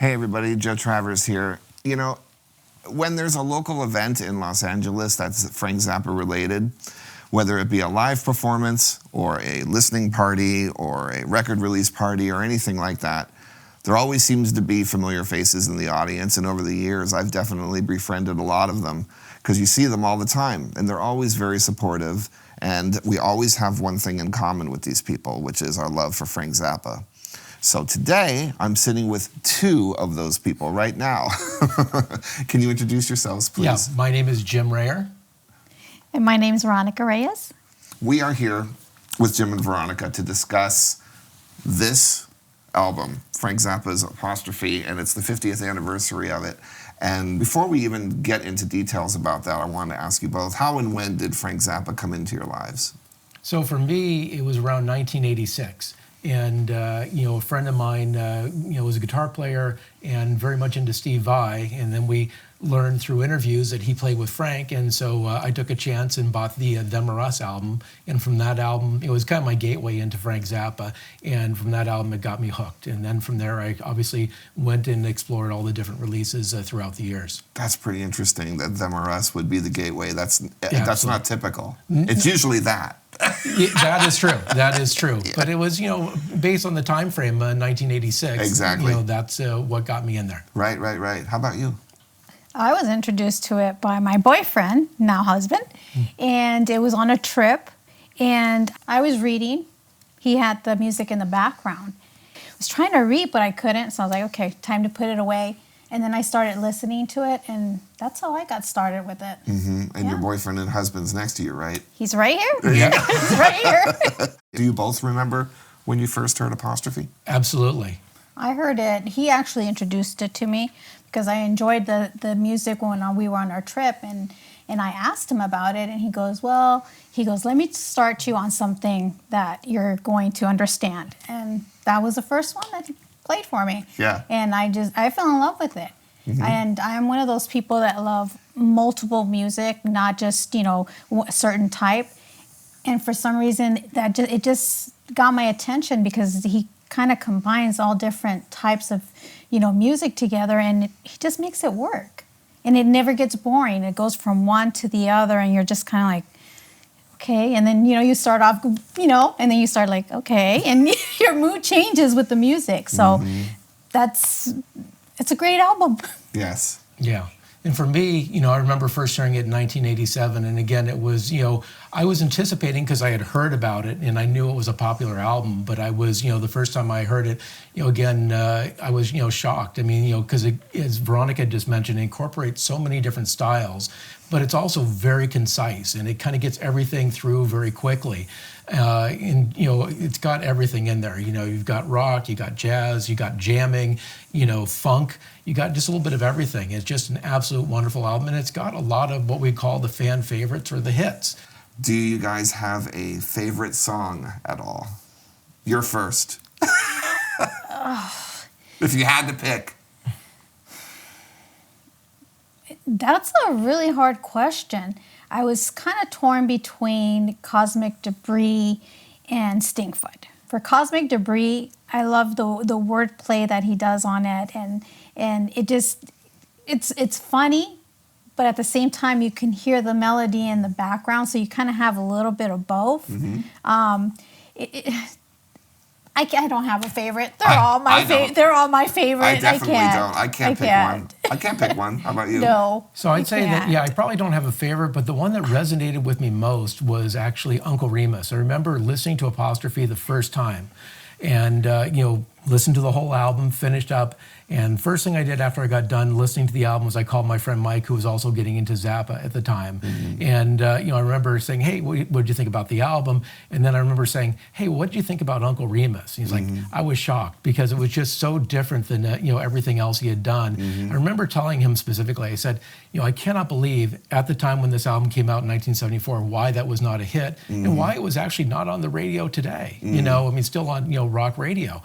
Hey everybody, Joe Travers here. You know, when there's a local event in Los Angeles that's Frank Zappa related, whether it be a live performance or a listening party or a record release party or anything like that, there always seems to be familiar faces in the audience, and over the years I've definitely befriended a lot of them because you see them all the time and they're always very supportive, and we always have one thing in common with these people, which is our love for Frank Zappa. So today, I'm sitting with two of those people right now. Can you introduce yourselves, please? Yeah, my name is Jim Rayor. And my name is Veronica Reyes. We are here with Jim and Veronica to discuss this album, Frank Zappa's Apostrophe, and it's the 50th anniversary of it. And before we even get into details about that, I want to ask you both, how and when did Frank Zappa come into your lives? So for me, it was around 1986. And, a friend of mine, was a guitar player and very much into Steve Vai. And then we learned through interviews that he played with Frank. And so I took a chance and bought the Them or Us album. And from that album, it was kind of my gateway into Frank Zappa. And from that album, it got me hooked. And then from there, I obviously went and explored all the different releases throughout the years. That's pretty interesting that Them or Us would be the gateway. That's absolutely. Not typical. It's usually that. Yeah, that is true. That is true. Yeah. But it was, based on the time frame, 1986. Exactly. That's what got me in there. Right. How about you? I was introduced to it by my boyfriend, now husband, and it was on a trip, and I was reading. He had the music in the background. I was trying to read, but I couldn't, so I was like, okay, time to put it away. And then I started listening to it, and that's how I got started with it. Mm-hmm. And your boyfriend and husband's next to you, right? He's right here. Yeah. He's right here. Do you both remember when you first heard Apostrophe? Absolutely. I heard it. He actually introduced it to me because I enjoyed the music when we were on our trip, and I asked him about it, and he goes, let me start you on something that you're going to understand. And that was the first one that he played for me. Yeah. And I fell in love with it. Mm-hmm. And I'm one of those people that love multiple music, not just, a certain type. And for some reason, it just got my attention because he kind of combines all different types of, music together, and he just makes it work. And it never gets boring. It goes from one to the other, and you're just kind of like, okay. And then, you start off, and then you start like, okay. And your mood changes with the music. So it's a great album. Yes. Yeah. And for me, I remember first hearing it in 1987. And again, it was, I was anticipating because I had heard about it and I knew it was a popular album. But I was, the first time I heard it, again, I was, shocked. I mean, because as Veronica just mentioned, it incorporates so many different styles, but it's also very concise and it kind of gets everything through very quickly. And it's got everything in there. You've got rock, you got jazz, you got jamming, funk. You got just a little bit of everything. It's just an absolute wonderful album, and it's got a lot of what we call the fan favorites or the hits. Do you guys have a favorite song at all? You're first. If you had to pick. That's a really hard question. I was kind of torn between Cosmic Debris and Stinkfoot. For Cosmic Debris, I love the wordplay that he does on it, and it just it's funny, but at the same time you can hear the melody in the background, so you kind of have a little bit of both. Mm-hmm. I don't have a favorite. They're all my favorite. I definitely don't. I can't pick one. I can't pick one. How about you? No. So I'd say that, I probably don't have a favorite, but the one that resonated with me most was actually Uncle Remus. I remember listening to Apostrophe the first time and, listened to the whole album, finished up. And first thing I did after I got done listening to the album was I called my friend Mike, who was also getting into Zappa at the time. Mm-hmm. And, I remember saying, hey, what did you think about the album? And then I remember saying, hey, what did you think about Uncle Remus? And he's like, I was shocked because it was just so different than, everything else he had done. Mm-hmm. I remember telling him specifically, I said, I cannot believe at the time when this album came out in 1974, why that was not a hit and why it was actually not on the radio today. Still on, rock radio.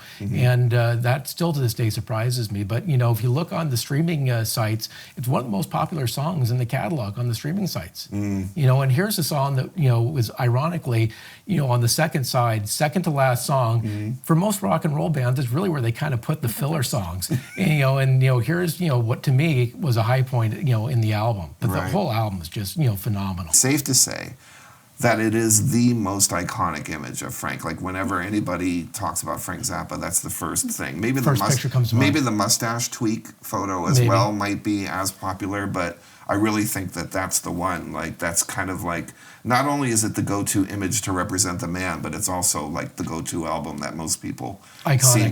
And that still to this day surprises me. But, if you look on the streaming sites, it's one of the most popular songs in the catalog on the streaming sites. And here's a song that, was ironically, on the second side, second to last song. For most rock and roll bands, it's really where they kind of put the filler songs. And here's, what to me was a high point, in the album. But the whole album is just, phenomenal. Safe to say that it is the most iconic image of Frank. Like whenever anybody talks about Frank Zappa, that's the first thing. Maybe first picture comes to mind. Maybe the mustache tweak photo as well might be as popular, but I really think that that's the one. Like that's kind of like, not only is it the go-to image to represent the man, but it's also like the go-to album that most people seem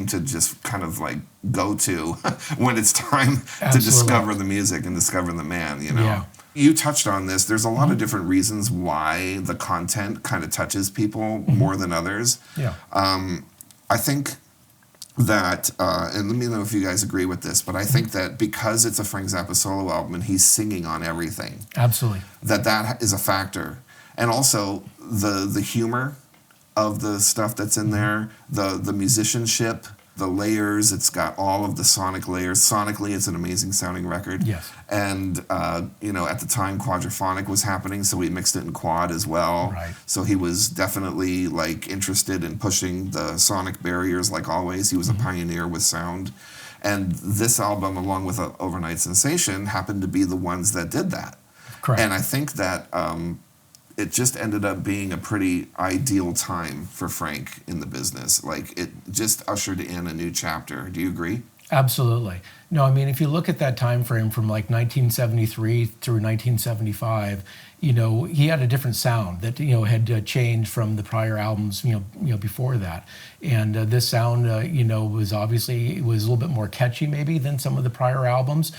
to just kind of like go to when it's time to discover the music and discover the man, Yeah. You touched on this. There's a lot of different reasons why the content kind of touches people more than others. Yeah. I think that, and let me know if you guys agree with this, but I think that because it's a Frank Zappa solo album and he's singing on everything, Absolutely. that is a factor. And also the humor of the stuff that's in there, the musicianship, the layers. It's got all of the sonic layers. Sonically, it's an amazing sounding record. Yes. And, at the time, quadraphonic was happening, so we mixed it in quad as well. Right. So he was definitely, interested in pushing the sonic barriers, like always. He was a pioneer with sound. And this album, along with Overnight Sensation, happened to be the ones that did that. Correct. And I think that it just ended up being a pretty ideal time for Frank in the business. Like, it just ushered in a new chapter. Do you agree? Absolutely. No, I mean, if you look at that time frame from 1973 through 1975, he had a different sound that, had changed from the prior albums, before that. And this sound, was obviously, it was a little bit more catchy maybe than some of the prior albums.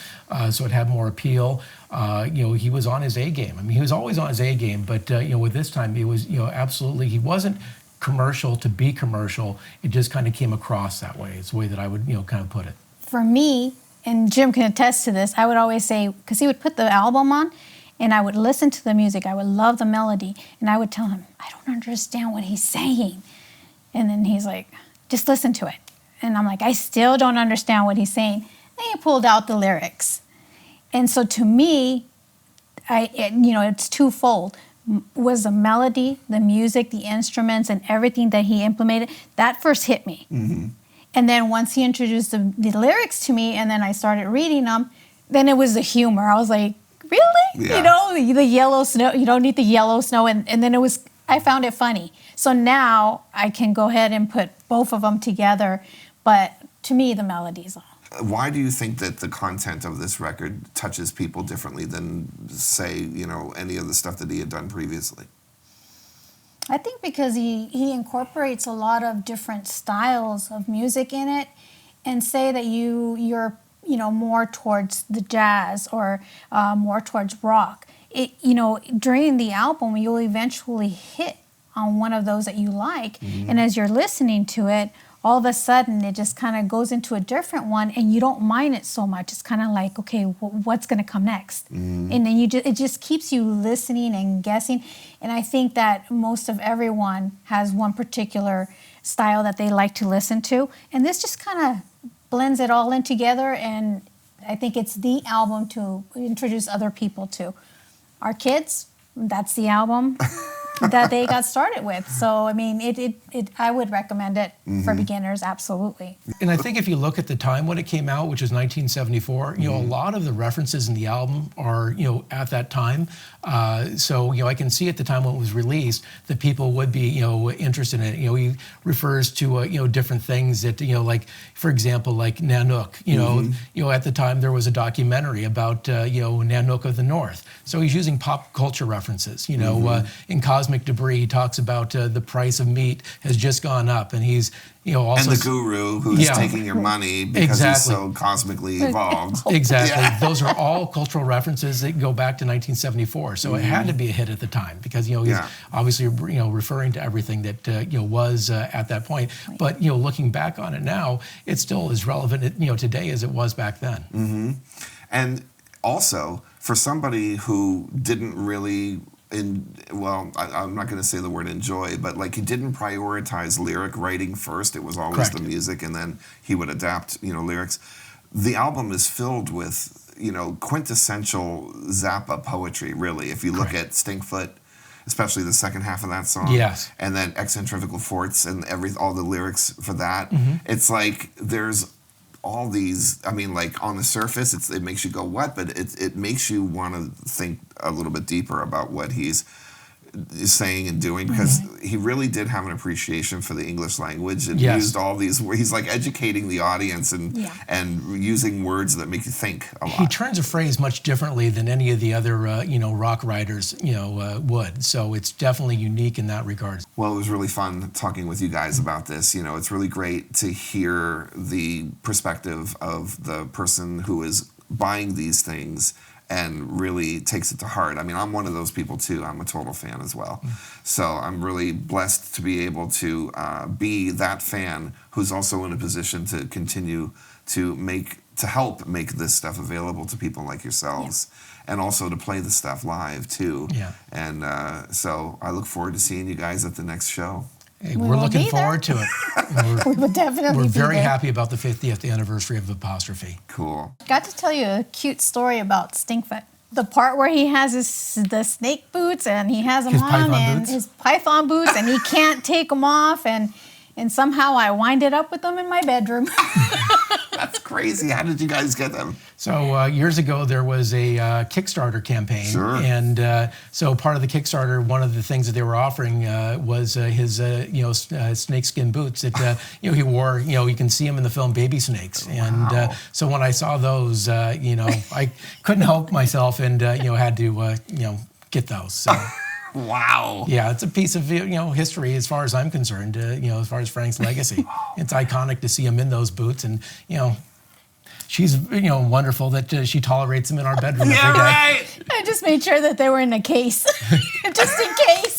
So it had more appeal. He was on his A game. I mean, he was always on his A game, but, with this time, he was, absolutely, he wasn't commercial to be commercial. It just kind of came across that way. It's the way that I would, kind of put it. For me, and Jim can attest to this, I would always say, because he would put the album on, and I would listen to the music. I would love the melody, and I would tell him, I don't understand what he's saying. And then he's like, just listen to it. And I'm like, I still don't understand what he's saying. Then he pulled out the lyrics. And so to me, it's twofold. Was the melody, the music, the instruments, and everything that he implemented, that first hit me. Mm-hmm. And then once he introduced the lyrics to me, and then I started reading them, then it was the humor. I was like, really? Yeah. The yellow snow, you don't need the yellow snow. And then I found it funny. So now I can go ahead and put both of them together. But to me, the melody's all. Why do you think that the content of this record touches people differently than, say, any of the stuff that he had done previously? I think because he incorporates a lot of different styles of music in it, and say that you're more towards the jazz or more towards rock. During the album, you'll eventually hit on one of those that you like, and as you're listening to it, all of a sudden it just kind of goes into a different one, and you don't mind it so much. It's kind of like, okay, what's going to come next? And then it just keeps you listening and guessing. And I think that most of everyone has one particular style that they like to listen to, and this just kind of blends it all in together. And I think it's the album to introduce other people to. Our kids, that's the album that they got started with. So, I mean, I would recommend it for beginners, absolutely. And I think if you look at the time when it came out, which was 1974, a lot of the references in the album are, at that time. So, I can see at the time when it was released that people would be, interested in it. He refers to, different things that, like, for example, like Nanook, at the time there was a documentary about, Nanook of the North. So he's using pop culture references, in Cosmic Debris, he talks about the price of meat has just gone up, and he's, also... And the guru who's taking your money because he's so cosmically evolved. Exactly. Yeah. Those are all cultural references that go back to 1974. So it had to be a hit at the time because, he's obviously, referring to everything that, was at that point. But, looking back on it now, it still is relevant, today as it was back then. Mm-hmm. And also, for somebody who didn't really I'm not going to say the word enjoy, but like he didn't prioritize lyric writing first. It was always Correct. the music, and then he would adapt, lyrics. The album is filled with, quintessential Zappa poetry, really. If you look at Stinkfoot, especially the second half of that song. Yes. And then Eccentrical Forts and all the lyrics for that. Mm-hmm. It's like there's all these, like on the surface, it makes you go, what? But it makes you want to think a little bit deeper about what he's saying and doing, because he really did have an appreciation for the English language and used all these, where he's like educating the audience and using words that make you think a lot. He turns a phrase much differently than any of the other, rock writers, would. So it's definitely unique in that regard. Well, it was really fun talking with you guys about this. It's really great to hear the perspective of the person who is buying these things and really takes it to heart. I'm one of those people too. I'm a total fan as well. So I'm really blessed to be able to be that fan who's also in a position to continue to help make this stuff available to people like yourselves, and also to play the stuff live too. Yeah. And so I look forward to seeing you guys at the next show. Hey, we're looking forward to it. We would definitely We're be very there. happy about the 50th anniversary of Apostrophe. Cool. Got to tell you a cute story about Stinkfoot. The part where he has the snake boots and he has them His on, python and boots? his python boots, and he can't take them off, and somehow I winded up with them in my bedroom. That's crazy. How did you guys get them? So years ago, there was a Kickstarter campaign. Sure. And so part of the Kickstarter, one of the things that they were offering was his, snakeskin boots that, he wore. You can see him in the film Baby Snakes. And so when I saw those, I couldn't help myself and, had to, get those. So. Wow. Yeah, it's a piece of history as far as I'm concerned. As far as Frank's legacy, it's iconic to see him in those boots, and she's wonderful that she tolerates him in our bedroom every day. Right. I just made sure that they were in a case, just in case.